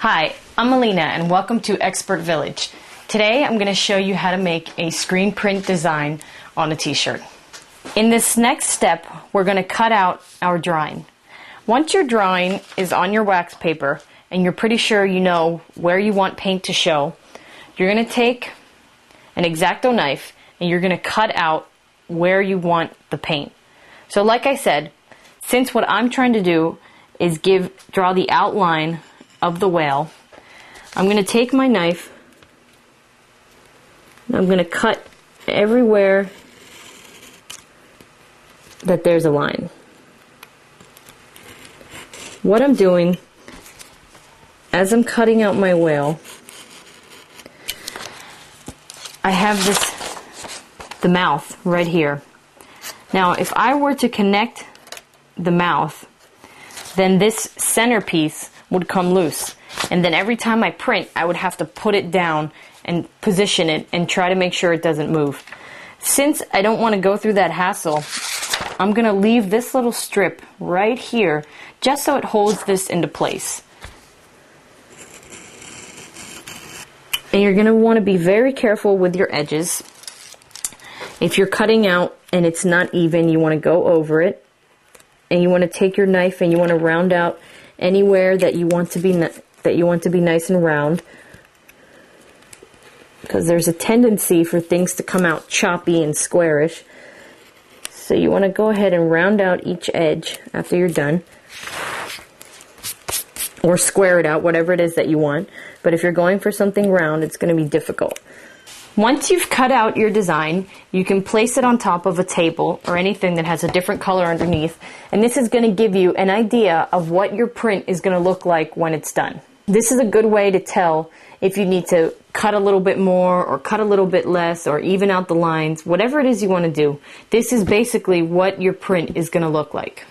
Hi, I'm Alina and welcome to Expert Village. Today I'm going to show you how to make a screen print design on a t-shirt. In this next step, we're going to cut out our drawing. Once your drawing is on your wax paper and you're pretty sure you know where you want paint to show, you're going to take an X-Acto knife and you're going to cut out where you want the paint. So like I said, since what I'm trying to do is draw the outline of the whale, I'm going to take my knife and I'm going to cut everywhere that there's a line. What I'm doing as I'm cutting out my whale, I have the mouth right here. Now if I were to connect the mouth, then this centerpiece would come loose, and then every time I print I would have to put it down and position it and try to make sure it doesn't move. Since I don't want to go through that hassle, I'm going to leave this little strip right here just so it holds this into place. And you're going to want to be very careful with your edges. If you're cutting out and it's not even, you want to go over it, and you want to take your knife and you want to round out anywhere that you want to be nice and round, because there's a tendency for things to come out choppy and squarish. So you want to go ahead and round out each edge after you're done, or square it out, whatever it is that you want. But if you're going for something round, it's going to be difficult. Once you've cut out your design, you can place it on top of a table or anything that has a different color underneath, and this is going to give you an idea of what your print is going to look like when it's done. This is a good way to tell if you need to cut a little bit more or cut a little bit less or even out the lines, whatever it is you want to do. This is basically what your print is going to look like.